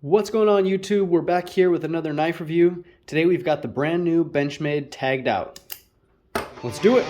What's going on YouTube? We're back here with another knife review. Today we've got the brand new Benchmade Taggedout. Let's do it.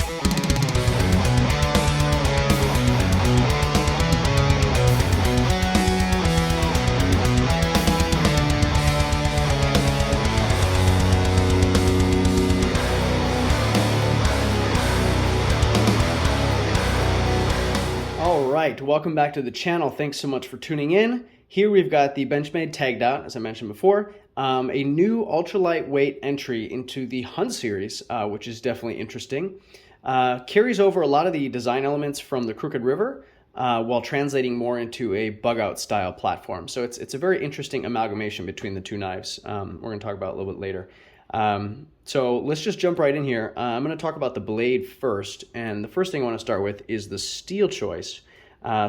All right, welcome back to the channel. Thanks so much for tuning in. Here we've got the Benchmade Taggedout, as I mentioned before, a new ultra lightweight entry into the Hunt series, which is definitely interesting. Carries over a lot of the design elements from the Crooked River while translating more into a Bugout style platform. So it's a very interesting amalgamation between the two knives. We're going to talk about it a little bit later. So let's just jump right in here. I'm going to talk about the blade first, and the first thing I want to start with is the steel choice.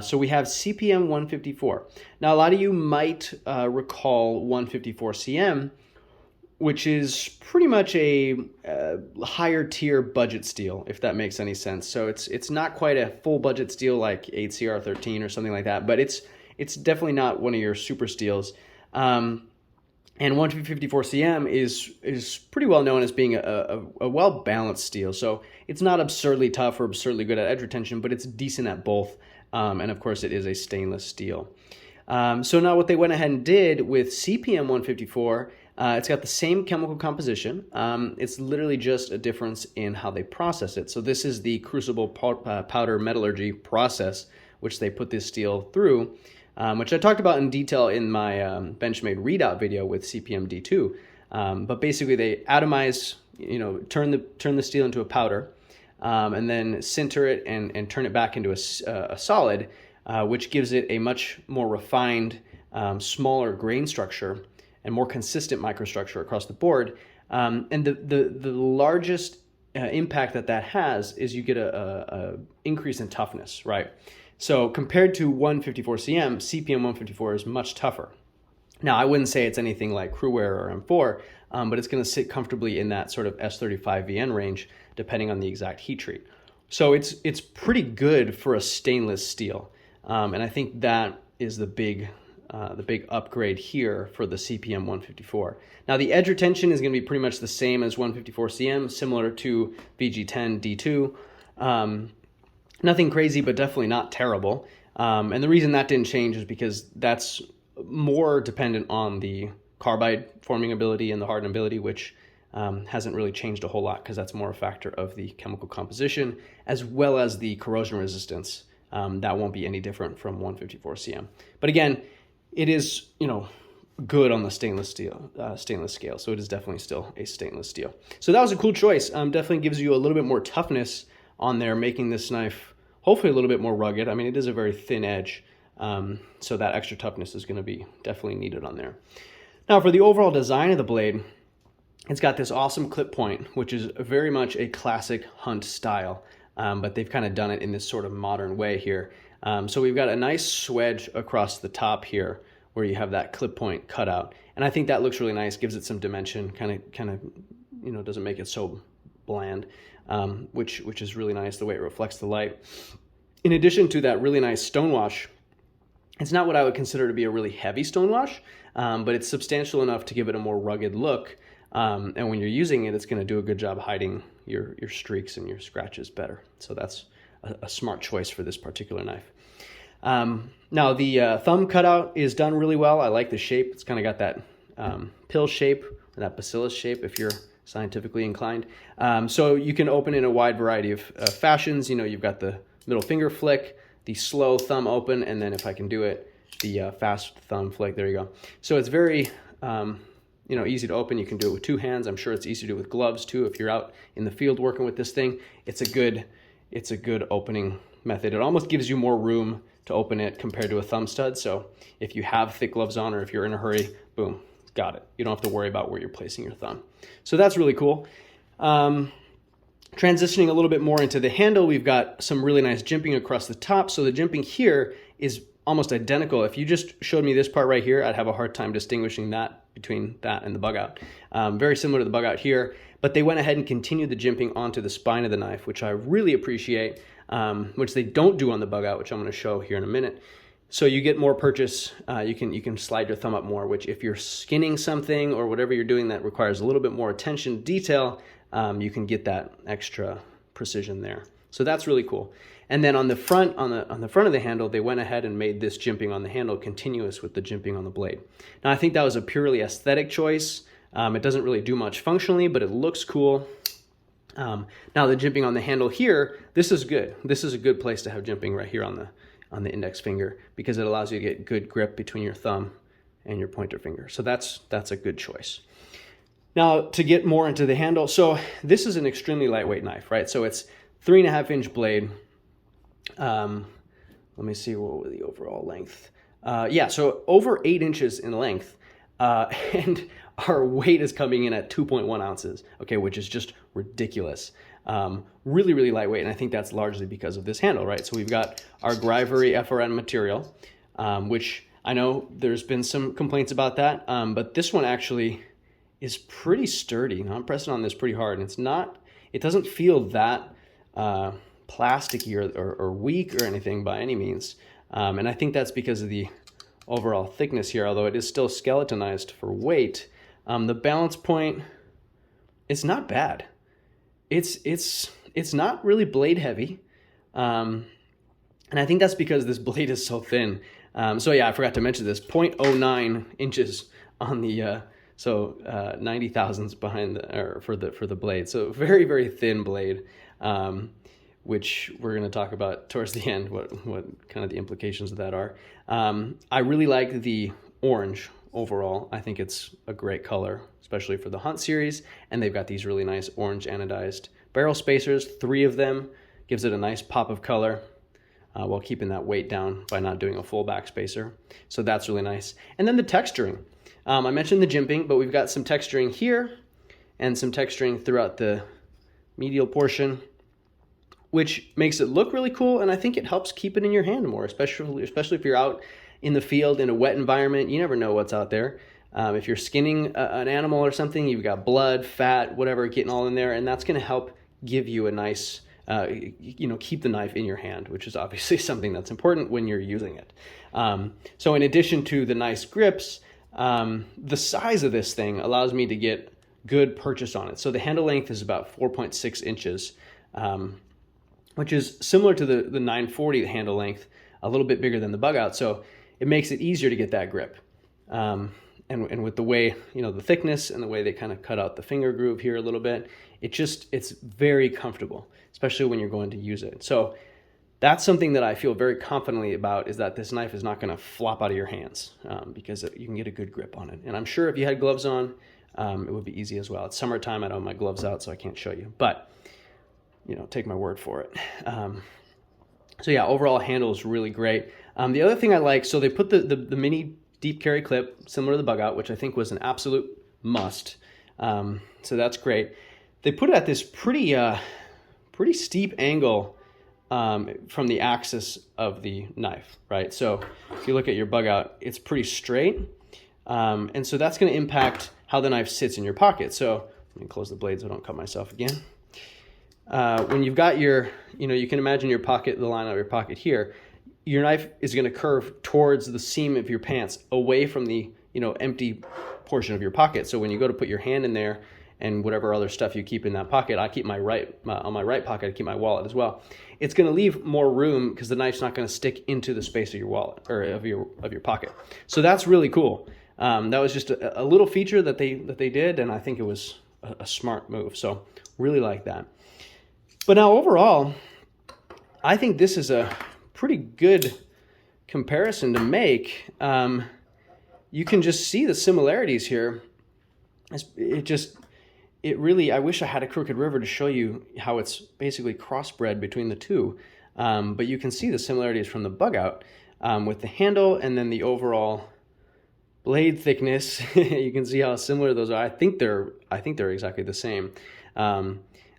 So we have CPM 154. Now, a lot of you might recall 154 CM, which is pretty much a higher tier budget steel, if that makes any sense. So it's not quite a full budget steel like 8CR13 or something like that, but it's definitely not one of your super steels. And 154 CM is pretty well known as being a well-balanced steel. So it's not absurdly tough or absurdly good at edge retention, but it's decent at both. And of course, it is a stainless steel. So now what they went ahead and did with CPM 154, it's got the same chemical composition. It's literally just a difference in how they process it. So this is the crucible powder metallurgy process, which they put this steel through, which I talked about in detail in my Benchmade readout video with CPM D2. But basically, they atomize, turn the steel into a powder. And then sinter it and turn it back into a solid, which gives it a much more refined, smaller grain structure and more consistent microstructure across the board. And the largest impact that has is you get a increase in toughness, right? So compared to 154 CM, CPM 154 is much tougher. Now, I wouldn't say it's anything like Crewwear or M4, but it's going to sit comfortably in that sort of S35 VN range, depending on the exact heat treat. So it's pretty good for a stainless steel, and I think that is the big upgrade here for the CPM 154. Now, the edge retention is going to be pretty much the same as 154 CM, similar to VG10 D2. Nothing crazy, but definitely not terrible. And the reason that didn't change is because that's more dependent on the carbide forming ability and the hardenability, which hasn't really changed a whole lot because that's more a factor of the chemical composition as well as the corrosion resistance. That won't be any different from 154 CM. But again, it is good on the stainless scale, so it is definitely still a stainless steel. So that was a cool choice. Definitely gives you a little bit more toughness on there, making this knife hopefully a little bit more rugged. I mean, it is a very thin edge. So that extra toughness is going to be definitely needed on there. Now, for the overall design of the blade, it's got this awesome clip point, which is very much a classic Hunt style, but they've kind of done it in this sort of modern way here. So we've got a nice swedge across the top here where you have that clip point cut out. And I think that looks really nice, gives it some dimension, kind of, doesn't make it so bland, which is really nice the way it reflects the light. In addition to that really nice stonewash, it's not what I would consider to be a really heavy stonewash, but it's substantial enough to give it a more rugged look. And when you're using it, it's going to do a good job hiding your streaks and your scratches better. So that's a smart choice for this particular knife. Now, the thumb cutout is done really well. I like the shape. It's kind of got that pill shape, or that bacillus shape if you're scientifically inclined. So you can open in a wide variety of fashions. You've got the middle finger flick, the slow thumb open, and then if I can do it, the fast thumb flick. There you go. So it's very easy to open. You can do it with two hands. I'm sure it's easy to do with gloves too. If you're out in the field working with this thing, it's a good opening method. It almost gives you more room to open it compared to a thumb stud. So if you have thick gloves on or if you're in a hurry, boom, got it. You don't have to worry about where you're placing your thumb. So that's really cool. Transitioning a little bit more into the handle, we've got some really nice jimping across the top. So the jimping here is almost identical. If you just showed me this part right here, I'd have a hard time distinguishing that between that and the Bugout. Very similar to the Bugout here, but they went ahead and continued the jimping onto the spine of the knife, which I really appreciate, which they don't do on the Bugout, which I'm going to show here in a minute. So you get more purchase. You can slide your thumb up more, which if you're skinning something or whatever you're doing that requires a little bit more attention to detail, you can get that extra precision there. So that's really cool. And then on the front of the handle, they went ahead and made this jimping on the handle continuous with the jimping on the blade. Now I think that was a purely aesthetic choice. It doesn't really do much functionally, but it looks cool. Now the jimping on the handle here, this is good. This is a good place to have jimping right here on the index finger, because it allows you to get good grip between your thumb and your pointer finger. So that's a good choice. Now to get more into the handle, so this is an extremely lightweight knife, right? So it's 3.5-inch blade. Let me see what the overall length. Yeah, so over 8 inches in length, and our weight is coming in at 2.1 ounces, okay, which is just ridiculous. Really, really lightweight, and I think that's largely because of this handle, right? So we've got our Grivery FRN material, which I know there's been some complaints about that, but this one actually is pretty sturdy. Now I'm pressing on this pretty hard, and it doesn't feel that plasticky or weak or anything by any means. And I think that's because of the overall thickness here, although it is still skeletonized for weight. The balance point, it's not bad. It's not really blade heavy. And I think that's because this blade is so thin. So yeah, I forgot to mention this, 0.09 inches on the, 90 thousandths behind for the blade. So very, very thin blade, which we're going to talk about towards the end, what kind of the implications of that are. I really like the orange overall. I think it's a great color, especially for the Hunt series. And they've got these really nice orange anodized barrel spacers, 3 of them, gives it a nice pop of color while keeping that weight down by not doing a full back spacer. So that's really nice. And then the texturing. I mentioned the jimping, but we've got some texturing here and some texturing throughout the medial portion, which makes it look really cool, and I think it helps keep it in your hand more, especially if you're out in the field in a wet environment. You never know what's out there. If you're skinning an animal or something, you've got blood, fat, whatever getting all in there, and that's going to help give you a nice, keep the knife in your hand, which is obviously something that's important when you're using it. So in addition to the nice grips, the size of this thing allows me to get good purchase on it. So the handle length is about 4.6 inches, which is similar to the 940 handle length, a little bit bigger than the Bugout. So it makes it easier to get that grip. And with the way, the thickness and the way they kind of cut out the finger groove here a little bit, it's very comfortable, especially when you're going to use it. So that's something that I feel very confidently about, is that this knife is not going to flop out of your hands, because you can get a good grip on it. And I'm sure if you had gloves on, it would be easy as well. It's summertime. I don't have my gloves out, so I can't show you. But, take my word for it. So yeah, overall handle is really great. The other thing I like, so they put the mini deep carry clip, similar to the Bugout, which I think was an absolute must. So that's great. They put it at this pretty steep angle from the axis of the knife, right? So if you look at your Bugout, it's pretty straight. And so that's going to impact how the knife sits in your pocket. So let me close the blade so I don't cut myself again. When you've got your, you can imagine your pocket, the line of your pocket here, your knife is going to curve towards the seam of your pants, away from the, empty portion of your pocket. So when you go to put your hand in there and whatever other stuff you keep in that pocket, I keep on my right pocket, I keep my wallet as well. It's going to leave more room because the knife's not going to stick into the space of your wallet or of your pocket. So that's really cool. That was just a little feature that they did, and I think it was a smart move. So really like that. But now overall, I think this is a pretty good comparison to make. You can just see the similarities here. It really, I wish I had a crooked river to show you how it's basically crossbred between the two. But you can see the similarities from the Bugout with the handle and then the overall blade thickness. You can see how similar those are. I think they're exactly the same.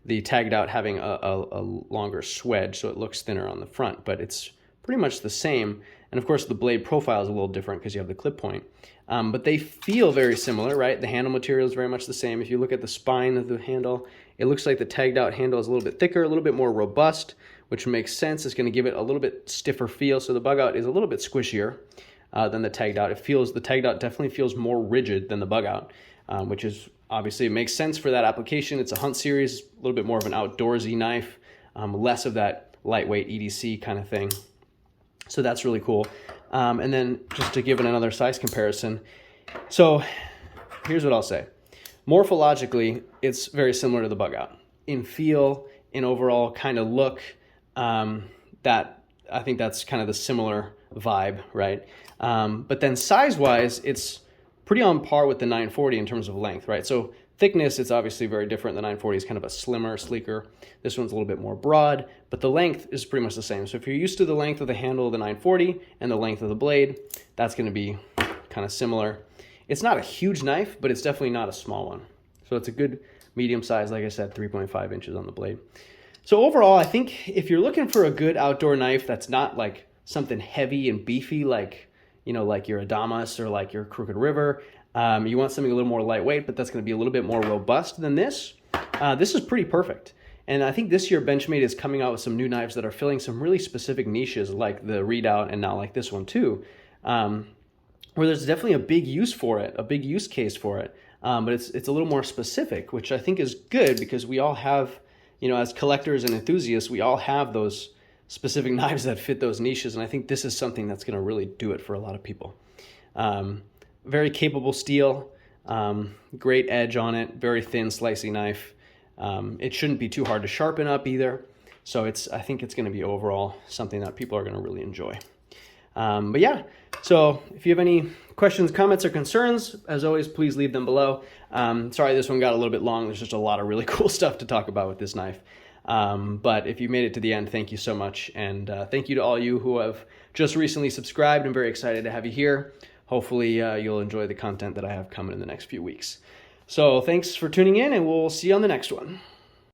The Taggedout having a longer swedge, so it looks thinner on the front, but it's pretty much the same. And of course, the blade profile is a little different because you have the clip point. But they feel very similar, right? The handle material is very much the same. If you look at the spine of the handle, it looks like the Taggedout handle is a little bit thicker, a little bit more robust, which makes sense. It's going to give it a little bit stiffer feel. So the Bugout is a little bit squishier than the Taggedout. The Taggedout definitely feels more rigid than the Bugout, which is obviously, it makes sense for that application. It's a hunt series, a little bit more of an outdoorsy knife, less of that lightweight EDC kind of thing. So that's really cool. And then just to give it another size comparison. So here's what I'll say. Morphologically, it's very similar to the Bugout. In feel, in overall kind of look, that I think that's kind of the similar vibe, right? But then size-wise, it's pretty on par with the 940 in terms of length, right? So thickness, it's obviously very different. The 940 is kind of a slimmer, sleeker. This one's a little bit more broad, but the length is pretty much the same. So if you're used to the length of the handle of the 940 and the length of the blade, that's going to be kind of similar. It's not a huge knife, but it's definitely not a small one. So it's a good medium size, like I said, 3.5 inches on the blade. So overall, I think if you're looking for a good outdoor knife that's not like something heavy and beefy, like, you know, like your Adamas or like your Crooked River, you want something a little more lightweight, but that's going to be a little bit more robust than this. This is pretty perfect. And I think this year Benchmade is coming out with some new knives that are filling some really specific niches, like the Readout and now like this one too, where there's definitely a big use for it, a big use case for it. But it's a little more specific, which I think is good because we all have, you know, as collectors and enthusiasts, we all have those specific knives that fit those niches. And I think this is something that's going to really do it for a lot of people. Very capable steel, great edge on it, very thin, slicey knife. It shouldn't be too hard to sharpen up either. So I think it's going to be overall something that people are going to really enjoy. But yeah, so if you have any questions, comments, or concerns, as always, please leave them below. Sorry, this one got a little bit long. There's just a lot of really cool stuff to talk about with this knife. But if you made it to the end, thank you so much. And thank you to all you who have just recently subscribed. I'm very excited to have you here. Hopefully you'll enjoy the content that I have coming in the next few weeks. So thanks for tuning in, and we'll see you on the next one.